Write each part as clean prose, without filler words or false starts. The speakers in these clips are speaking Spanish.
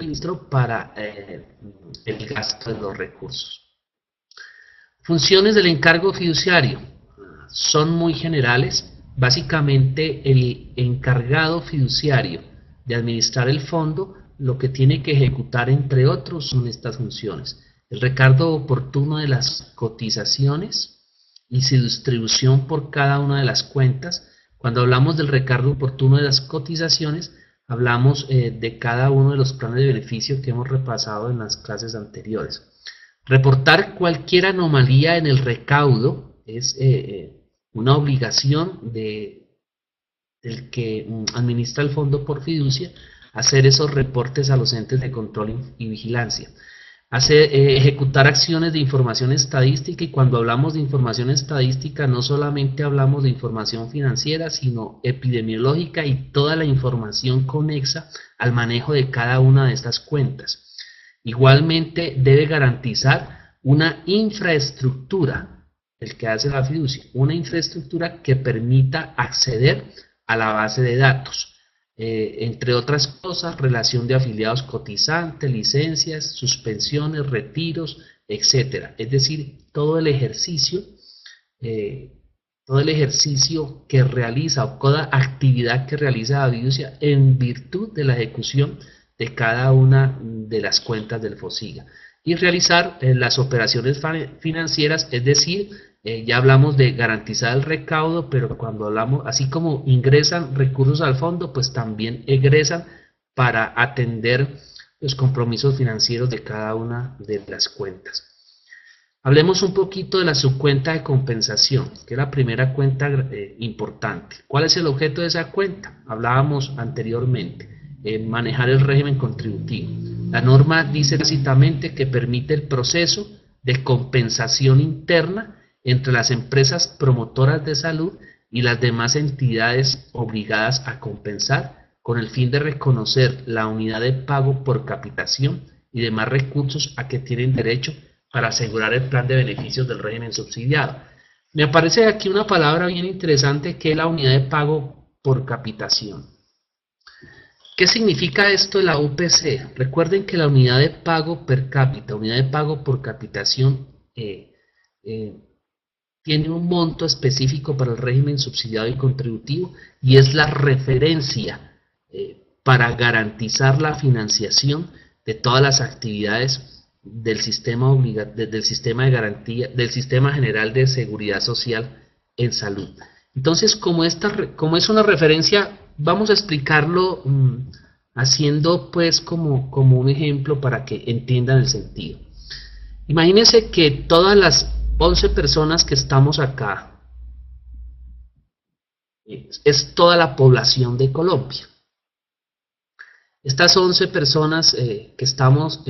suministro para el gasto de los recursos. Funciones del encargo fiduciario son muy generales. Básicamente, el encargado fiduciario de administrar el fondo lo que tiene que ejecutar, entre otros, son estas funciones: el recargo oportuno de las cotizaciones y su distribución por cada una de las cuentas. Cuando hablamos del recargo oportuno de las cotizaciones, hablamos de cada uno de los planes de beneficio que hemos repasado en las clases anteriores. Reportar cualquier anomalía en el recaudo es una obligación del que administra el fondo por fiducia, hacer esos reportes a los entes de control y vigilancia. Ejecutar acciones de información estadística, y cuando hablamos de información estadística no solamente hablamos de información financiera, sino epidemiológica y toda la información conexa al manejo de cada una de estas cuentas. Igualmente debe garantizar una infraestructura, el que hace la fiducia, una infraestructura que permita acceder a la base de datos. Entre otras cosas, relación de afiliados cotizantes, licencias, suspensiones, retiros, etcétera. Es decir, todo el ejercicio que realiza, o toda actividad que realiza la fiducia en virtud de la ejecución de cada una de las cuentas del FOSIGA. Y realizar las operaciones financieras, es decir, ya hablamos de garantizar el recaudo, pero cuando hablamos, así como ingresan recursos al fondo, pues también egresan para atender los compromisos financieros de cada una de las cuentas. Hablemos un poquito de la subcuenta de compensación, que es la primera cuenta importante. ¿Cuál es el objeto de esa cuenta? Hablábamos anteriormente, manejar el régimen contributivo. La norma dice tácitamente que permite el proceso de compensación interna entre las empresas promotoras de salud y las demás entidades obligadas a compensar, con el fin de reconocer la unidad de pago por capitación y demás recursos a que tienen derecho para asegurar el plan de beneficios del régimen subsidiado. Me aparece aquí una palabra bien interesante, que es la unidad de pago por capitación. ¿Qué significa esto de la UPC? Recuerden que la unidad de pago per cápita, unidad de pago por capitación, tiene un monto específico para el régimen subsidiado y contributivo, y es la referencia para garantizar la financiación de todas las actividades del sistema de garantía, del Sistema General de Seguridad Social en Salud. Entonces, como es una referencia, vamos a explicarlo haciendo pues como un ejemplo para que entiendan el sentido. Imagínense que todas las 11 personas que estamos acá es toda la población de Colombia. Estas 11 personas que estamos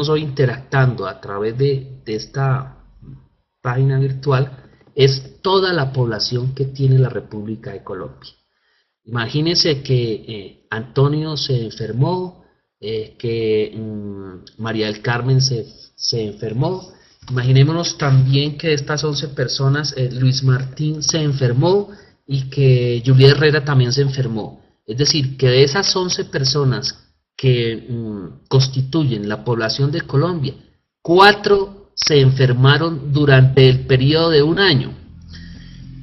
hoy interactuando a través de esta página virtual es toda la población que tiene la República de Colombia. Imagínense que Antonio se enfermó, que María del Carmen se enfermó. Imaginémonos también que de estas 11 personas, Luis Martín se enfermó y que Julieta Herrera también se enfermó. Es decir, que de esas 11 personas que constituyen la población de Colombia, 4 se enfermaron durante el periodo de un año.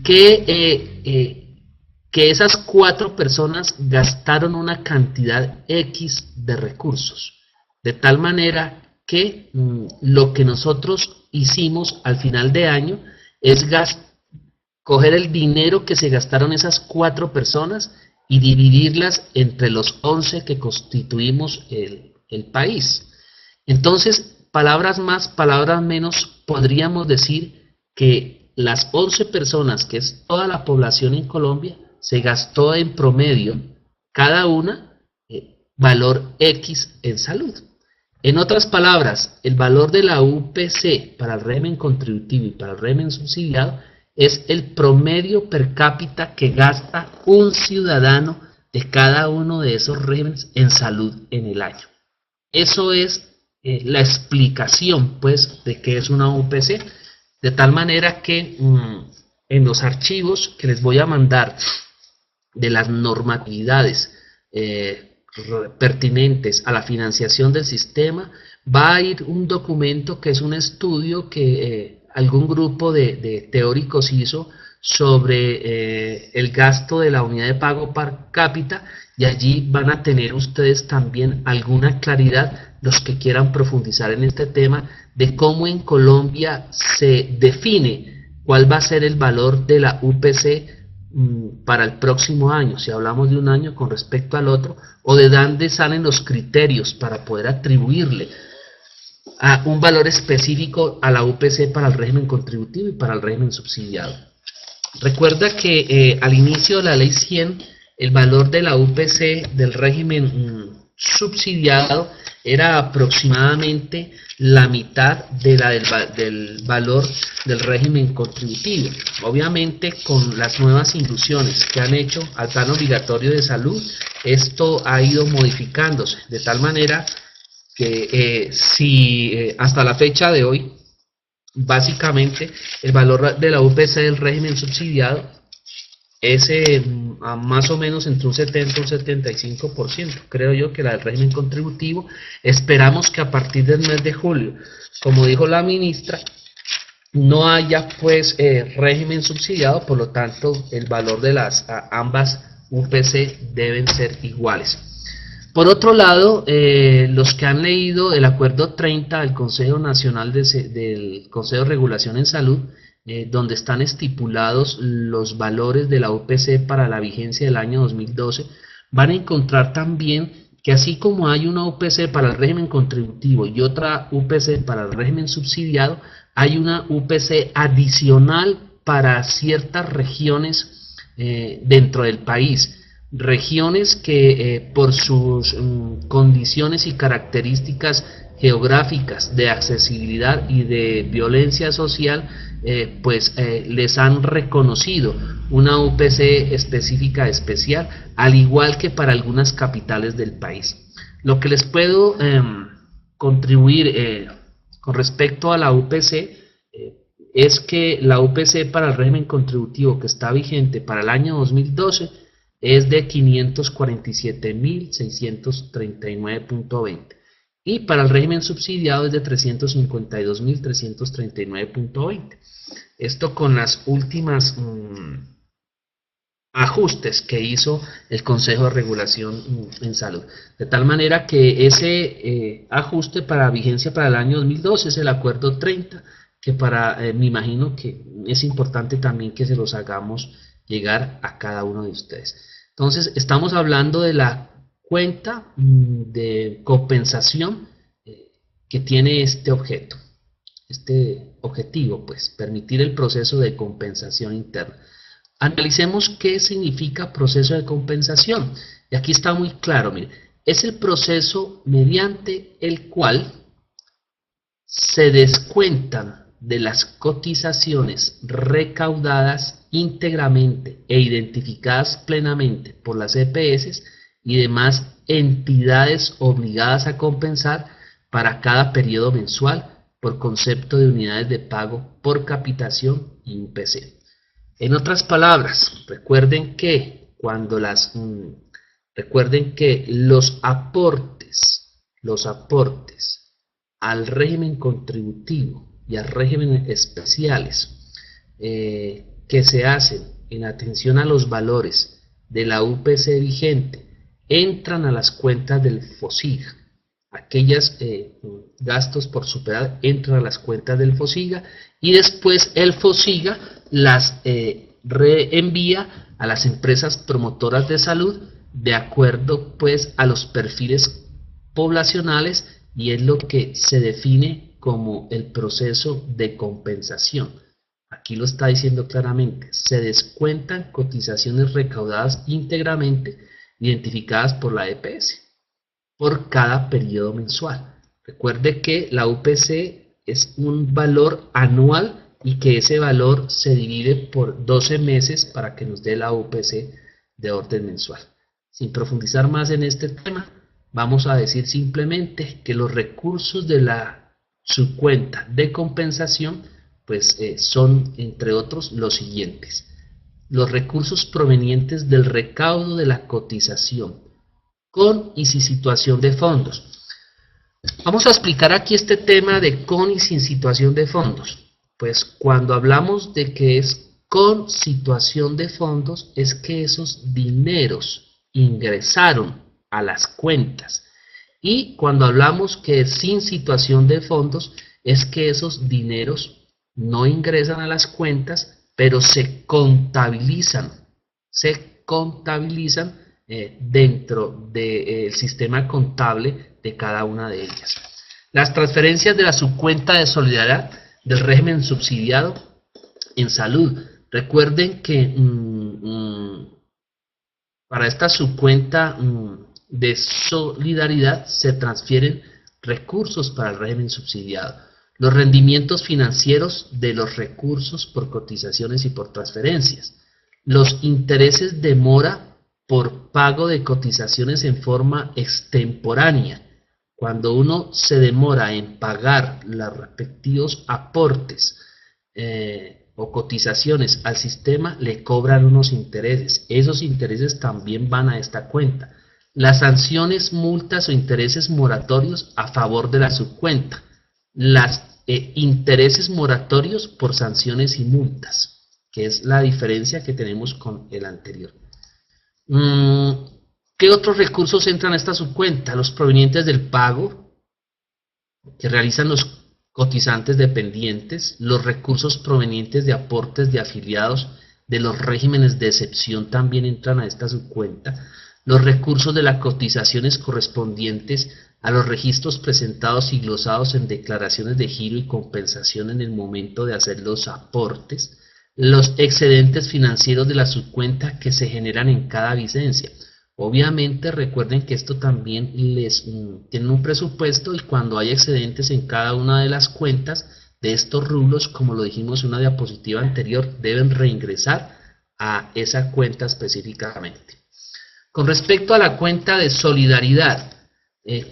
Que esas 4 personas gastaron una cantidad X de recursos, de tal manera que lo que nosotros hicimos al final de año es coger el dinero que se gastaron esas 4 personas y dividirlas entre los 11 que constituimos el país. Entonces, palabras más, palabras menos, podríamos decir que las 11 personas, que es toda la población en Colombia, se gastó en promedio cada una valor X en salud. En otras palabras, el valor de la UPC para el régimen contributivo y para el régimen subsidiado es el promedio per cápita que gasta un ciudadano de cada uno de esos regímenes en salud en el año. Eso es la explicación, pues, de qué es una UPC, de tal manera que en los archivos que les voy a mandar de las normatividades pertinentes a la financiación del sistema, va a ir un documento que es un estudio que algún grupo de teóricos hizo sobre el gasto de la unidad de pago per cápita, y allí van a tener ustedes también alguna claridad, los que quieran profundizar en este tema, de cómo en Colombia se define cuál va a ser el valor de la UPC para el próximo año, si hablamos de un año con respecto al otro, o de dónde salen los criterios para poder atribuirle a un valor específico a la UPC para el régimen contributivo y para el régimen subsidiado. Recuerda que al inicio de la ley 100, el valor de la UPC del régimen subsidiado era aproximadamente la mitad de del valor del régimen contributivo. Obviamente, con las nuevas inclusiones que han hecho al plan obligatorio de salud, esto ha ido modificándose de tal manera que hasta la fecha de hoy, básicamente el valor de la UPC del régimen subsidiado es más o menos entre un 70 y un 75%. Creo yo que la del régimen contributivo, esperamos que a partir del mes de julio, como dijo la ministra, no haya pues régimen subsidiado, por lo tanto el valor de ambas UPC deben ser iguales. Por otro lado, los que han leído el acuerdo 30 del Consejo Nacional del Consejo de Regulación en Salud, donde están estipulados los valores de la UPC para la vigencia del año 2012, van a encontrar también que así como hay una UPC para el régimen contributivo y otra UPC para el régimen subsidiado, hay una UPC adicional para ciertas regiones dentro del país. Regiones que por sus condiciones y características geográficas de accesibilidad y de violencia social, les han reconocido una UPC específica especial, al igual que para algunas capitales del país. Lo que les puedo contribuir con respecto a la UPC es que la UPC para el régimen contributivo que está vigente para el año 2012 es de 547.639.20 y para el régimen subsidiado es de 352.339.20. Esto con las últimas ajustes que hizo el Consejo de Regulación en Salud. De tal manera que ese ajuste para vigencia para el año 2012 es el acuerdo 30, que me imagino que es importante también que se los hagamos llegar a cada uno de ustedes. Entonces, estamos hablando de la cuenta de compensación que tiene este objeto, este objetivo, pues, permitir el proceso de compensación interna. Analicemos qué significa proceso de compensación. Y aquí está muy claro, mire, es el proceso mediante el cual se descuentan de las cotizaciones recaudadas íntegramente e identificadas plenamente por las EPS y demás entidades obligadas a compensar para cada periodo mensual por concepto de unidades de pago por capitación y UPC. En otras palabras, recuerden que los aportes al régimen contributivo y a regímenes especiales que se hacen en atención a los valores de la UPC vigente entran a las cuentas del FOSIGA. Aquellos gastos por superar entran a las cuentas del FOSIGA y después el FOSIGA las reenvía a las empresas promotoras de salud de acuerdo pues a los perfiles poblacionales, y es lo que se define como el proceso de compensación. Aquí lo está diciendo claramente, se descuentan cotizaciones recaudadas íntegramente identificadas por la EPS por cada periodo mensual. Recuerde que la UPC es un valor anual y que ese valor se divide por 12 meses para que nos dé la UPC de orden mensual. Sin profundizar más en este tema, vamos a decir simplemente que los recursos de su cuenta de compensación pues son, entre otros, los siguientes: los recursos provenientes del recaudo de la cotización con y sin situación de fondos. Vamos a explicar aquí este tema de con y sin situación de fondos. Pues cuando hablamos de que es con situación de fondos, es que esos dineros ingresaron a las cuentas. Y cuando hablamos que es sin situación de fondos, es que esos dineros no ingresan a las cuentas, pero se contabilizan dentro del sistema contable de cada una de ellas. Las transferencias de la subcuenta de solidaridad del régimen subsidiado en salud. Recuerden que para esta subcuenta de solidaridad se transfieren recursos para el régimen subsidiado. Los rendimientos financieros de los recursos por cotizaciones y por transferencias. Los intereses de mora por pago de cotizaciones en forma extemporánea. Cuando uno se demora en pagar los respectivos aportes o cotizaciones al sistema, le cobran unos intereses. Esos intereses también van a esta cuenta. Las sanciones, multas o intereses moratorios a favor de la subcuenta. Los intereses moratorios por sanciones y multas, que es la diferencia que tenemos con el anterior. ¿Qué otros recursos entran a esta subcuenta? Los provenientes del pago que realizan los cotizantes dependientes, los recursos provenientes de aportes de afiliados de los regímenes de excepción también entran a esta subcuenta, los recursos de las cotizaciones correspondientes a los registros presentados y glosados en declaraciones de giro y compensación en el momento de hacer los aportes, los excedentes financieros de la subcuenta que se generan en cada vigencia. Obviamente recuerden que esto también tiene un presupuesto, y cuando hay excedentes en cada una de las cuentas de estos rublos, como lo dijimos en una diapositiva anterior, deben reingresar a esa cuenta específicamente. Con respecto a la cuenta de solidaridad,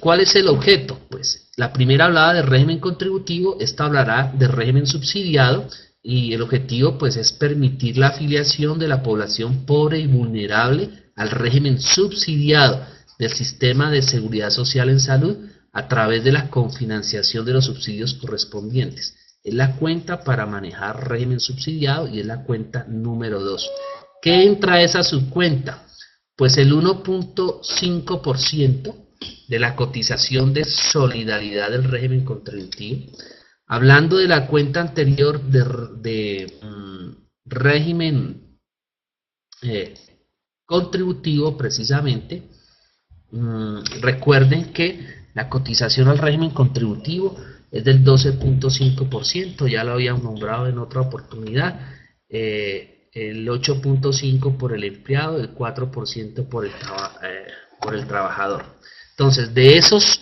¿cuál es el objeto? Pues la primera hablaba de régimen contributivo, esta hablará de régimen subsidiado, y el objetivo pues es permitir la afiliación de la población pobre y vulnerable al régimen subsidiado del sistema de seguridad social en salud a través de la confinanciación de los subsidios correspondientes. Es la cuenta para manejar régimen subsidiado y es la cuenta número 2. ¿Qué entra a esa subcuenta? Pues el 1.5% de la cotización de solidaridad del régimen contributivo. Hablando de la cuenta anterior de régimen contributivo, precisamente, recuerden que la cotización al régimen contributivo es del 12.5%, ya lo habíamos nombrado en otra oportunidad, el 8.5% por el empleado, el 4% por el trabajador. Entonces, de esos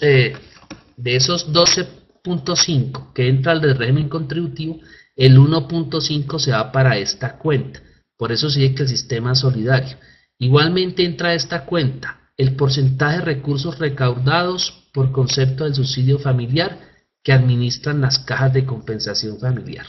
12.5 que entra al del régimen contributivo, el 1.5 se va para esta cuenta. Por eso sigue que el sistema solidario. Igualmente entra a esta cuenta el porcentaje de recursos recaudados por concepto del subsidio familiar que administran las cajas de compensación familiar.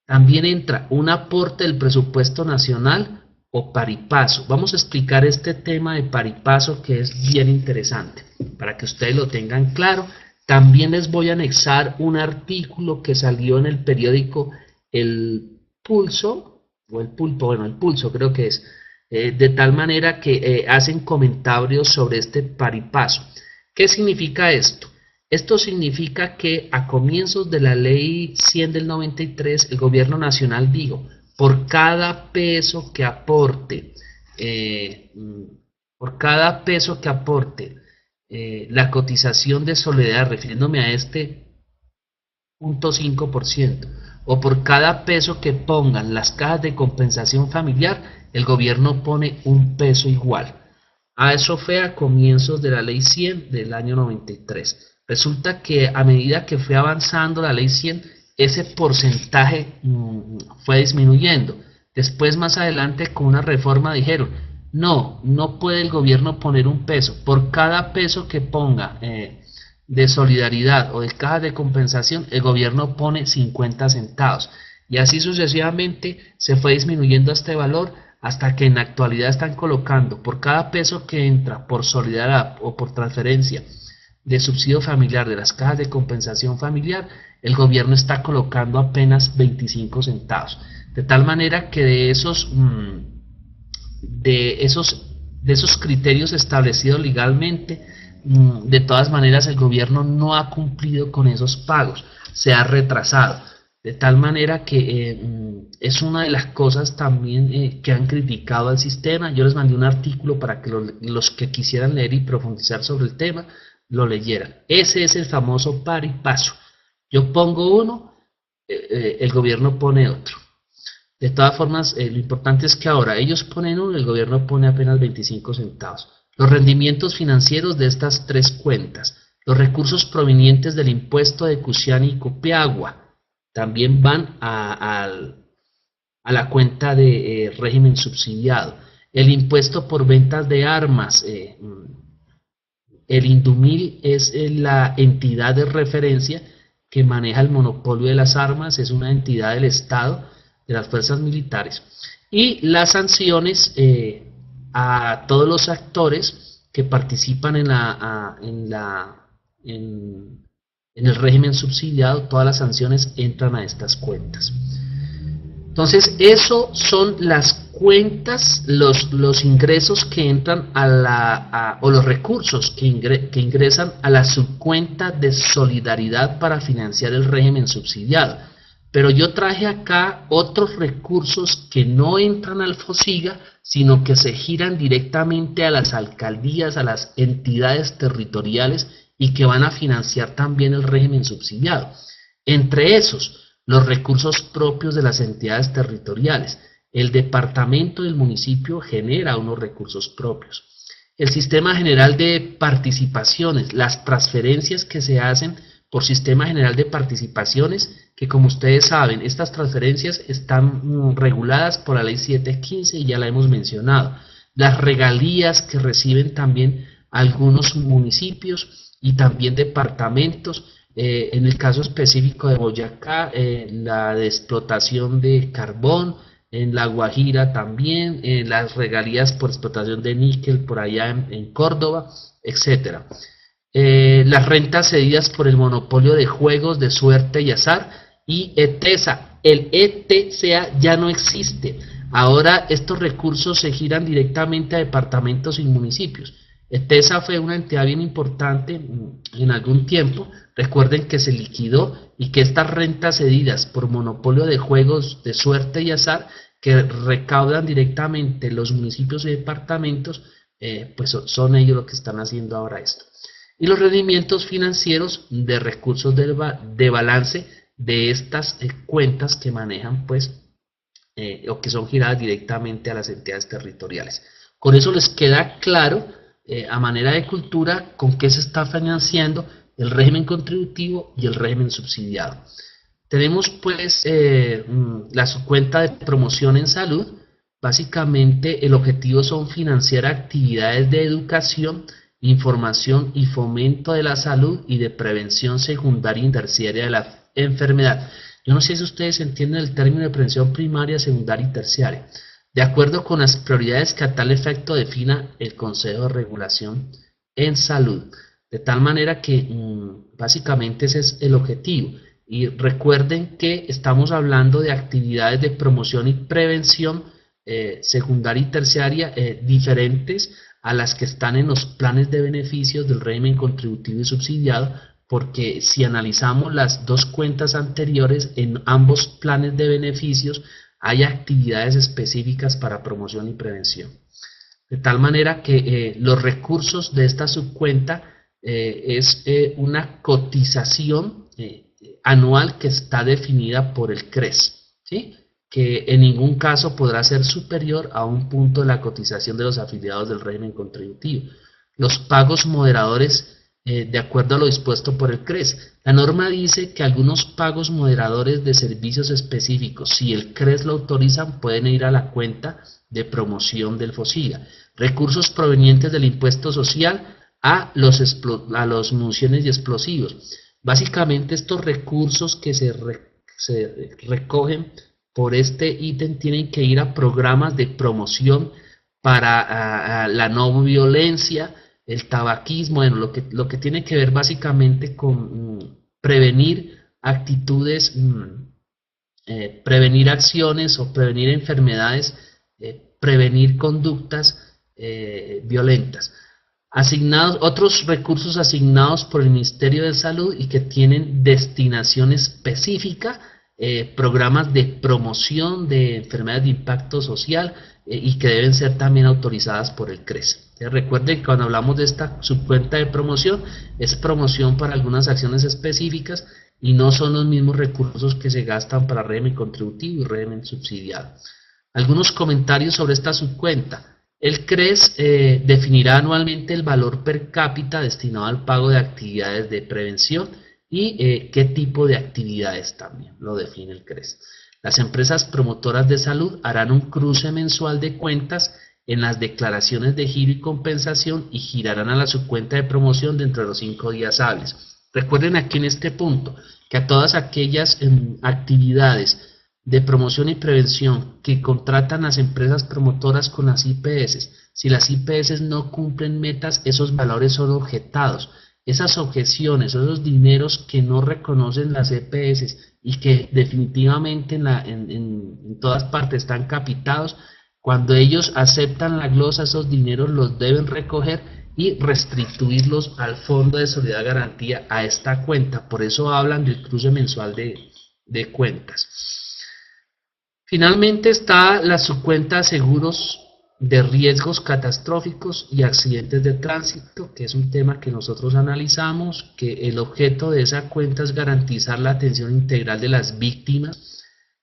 También entra un aporte del presupuesto nacional o paripaso. Vamos a explicar este tema de paripaso, que es bien interesante para que ustedes lo tengan claro. También les voy a anexar un artículo que salió en el periódico El Pulso, o El Pulpo, bueno, El Pulso creo que es, de tal manera que hacen comentarios sobre este paripaso. ¿Qué significa esto? Esto significa que a comienzos de la ley 100 del 93, el gobierno nacional dijo, por cada peso que aporte, la cotización de solidaridad, refiriéndome a este 0.5%, o por cada peso que pongan las cajas de compensación familiar, el gobierno pone un peso igual. A eso fue a comienzos de la ley 100 del año 93. Resulta que a medida que fue avanzando la ley 100, ese porcentaje fue disminuyendo. Después, más adelante, con una reforma dijeron, no puede el gobierno poner un peso. Por cada peso que ponga de solidaridad o de caja de compensación, el gobierno pone 50 centavos. Y así sucesivamente se fue disminuyendo este valor hasta que en la actualidad están colocando por cada peso que entra por solidaridad o por transferencia de subsidio familiar de las cajas de compensación familiar, el gobierno está colocando apenas 25 centavos. De tal manera que de esos criterios establecidos legalmente, de todas maneras el gobierno no ha cumplido con esos pagos, se ha retrasado. De tal manera que es una de las cosas también que han criticado al sistema. Yo les mandé un artículo para que los que quisieran leer y profundizar sobre el tema lo leyeran. Ese es el famoso par y paso. Yo pongo uno, el gobierno pone otro. De todas formas, lo importante es que ahora ellos ponen uno, el gobierno pone apenas 25 centavos. Los rendimientos financieros de estas tres cuentas, los recursos provenientes del impuesto de Cusiani y Copiagua, también van a la cuenta de régimen subsidiado. El impuesto por ventas de armas, el Indumil es la entidad de referencia que maneja el monopolio de las armas, es una entidad del Estado, de las fuerzas militares. Y las sanciones a todos los actores que participan en el régimen subsidiado, todas las sanciones entran a estas cuentas. Entonces, eso son las cuentas, los ingresos que entran o los recursos que ingresan a la subcuenta de solidaridad para financiar el régimen subsidiado. Pero yo traje acá otros recursos que no entran al FOSIGA, sino que se giran directamente a las alcaldías, a las entidades territoriales y que van a financiar también el régimen subsidiado. Entre esos, los recursos propios de las entidades territoriales. El departamento del municipio genera unos recursos propios. El sistema general de participaciones, las transferencias que se hacen por sistema general de participaciones, que como ustedes saben, estas transferencias están reguladas por la ley 715 y ya la hemos mencionado. Las regalías que reciben también algunos municipios y también departamentos, en el caso específico de Boyacá, la de explotación de carbón, en La Guajira también, las regalías por explotación de níquel por allá en Córdoba, etcétera. Las rentas cedidas por el monopolio de juegos de suerte y azar y ETESA. El ETSA ya no existe. Ahora estos recursos se giran directamente a departamentos y municipios. ETESA fue una entidad bien importante en algún tiempo. Recuerden que se liquidó y que estas rentas cedidas por monopolio de juegos de suerte y azar que recaudan directamente los municipios y departamentos, pues son ellos los que están haciendo ahora esto. Y los rendimientos financieros de recursos de balance de estas cuentas que manejan pues o que son giradas directamente a las entidades territoriales. Con eso les queda claro a manera de cultura con qué se está financiando el régimen contributivo y el régimen subsidiado. Tenemos pues la subcuenta de promoción en salud. Básicamente el objetivo son financiar actividades de educación, información y fomento de la salud y de prevención secundaria y terciaria de la enfermedad. Yo no sé si ustedes entienden el término de prevención primaria, secundaria y terciaria. De acuerdo con las prioridades que a tal efecto defina el Consejo de Regulación en Salud. De tal manera que básicamente ese es el objetivo. Y recuerden que estamos hablando de actividades de promoción y prevención secundaria y terciaria diferentes a las que están en los planes de beneficios del régimen contributivo y subsidiado, porque si analizamos las dos cuentas anteriores, en ambos planes de beneficios hay actividades específicas para promoción y prevención. De tal manera que los recursos de esta subcuenta es una cotización anual que está definida por el CRES, ¿sí? Que en ningún caso podrá ser superior a un punto de la cotización de los afiliados del régimen contributivo. Los pagos moderadores, de acuerdo a lo dispuesto por el CRES. La norma dice que algunos pagos moderadores de servicios específicos, si el CRES lo autorizan, pueden ir a la cuenta de promoción del FOSIGA. Recursos provenientes del impuesto social a los municiones y explosivos. Básicamente estos recursos que se recogen por este ítem tienen que ir a programas de promoción para la no violencia, el tabaquismo, bueno, lo que tiene que ver básicamente con prevenir actitudes, prevenir acciones o prevenir enfermedades, prevenir conductas violentas. Asignados, otros recursos asignados por el Ministerio de Salud y que tienen destinación específica, programas de promoción de enfermedades de impacto social y que deben ser también autorizadas por el CRES. Recuerden que cuando hablamos de esta subcuenta de promoción, es promoción para algunas acciones específicas y no son los mismos recursos que se gastan para régimen contributivo y régimen subsidiado. Algunos comentarios sobre esta subcuenta. El CRES definirá anualmente el valor per cápita destinado al pago de actividades de prevención y qué tipo de actividades también lo define el CRES. Las empresas promotoras de salud harán un cruce mensual de cuentas en las declaraciones de giro y compensación y girarán a la subcuenta de promoción dentro de los 5 días hábiles. Recuerden aquí en este punto que a todas aquellas actividades de promoción y prevención que contratan las empresas promotoras con las IPS, si las IPS no cumplen metas, esos valores son objetados. Esas objeciones, esos dineros que no reconocen las EPS y que definitivamente en todas partes están capitados, cuando ellos aceptan la glosa, esos dineros los deben recoger y restituirlos al Fondo de Solidaridad Garantía, a esta cuenta. Por eso hablan del cruce mensual de cuentas. Finalmente está la subcuenta seguros de riesgos catastróficos y accidentes de tránsito, que es un tema que nosotros analizamos, que el objeto de esa cuenta es garantizar la atención integral de las víctimas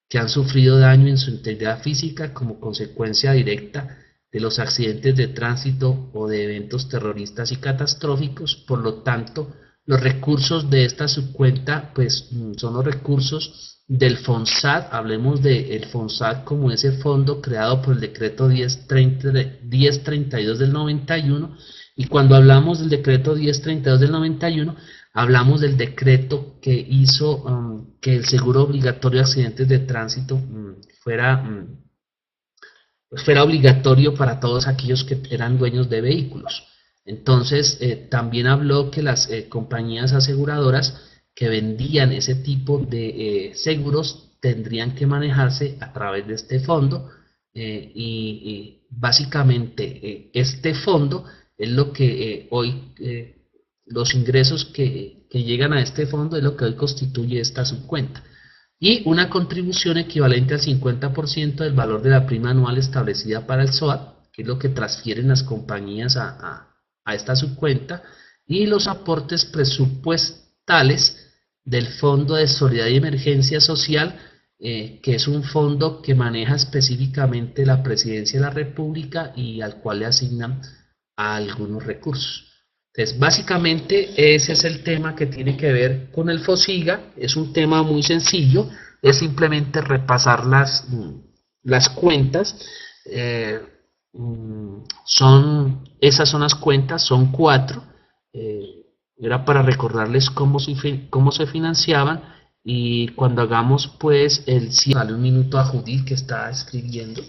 que han sufrido daño en su integridad física como consecuencia directa de los accidentes de tránsito o de eventos terroristas y catastróficos. Por lo tanto, los recursos de esta subcuenta pues son los recursos del FONSAT. Hablemos del FONSAT como ese fondo creado por el decreto 1032 del 91, y cuando hablamos del decreto 1032 del 91, hablamos del decreto que hizo que el seguro obligatorio de accidentes de tránsito fuera obligatorio para todos aquellos que eran dueños de vehículos. Entonces, también habló que las compañías aseguradoras que vendían ese tipo de seguros tendrían que manejarse a través de este fondo y básicamente este fondo es lo que hoy, los ingresos que llegan a este fondo es lo que hoy constituye esta subcuenta. Y una contribución equivalente al 50% del valor de la prima anual establecida para el SOAT, que es lo que transfieren las compañías a esta subcuenta, y los aportes presupuestales del Fondo de Solidaridad y Emergencia Social, que es un fondo que maneja específicamente la Presidencia de la República y al cual le asignan a algunos recursos. Entonces, básicamente ese es el tema que tiene que ver con el FOSIGA. Es un tema muy sencillo, es simplemente repasar las cuentas. Esas son las cuentas, son 4. Era para recordarles cómo se financiaban, y cuando hagamos pues el cierre, dale un minuto a Judith que está escribiendo.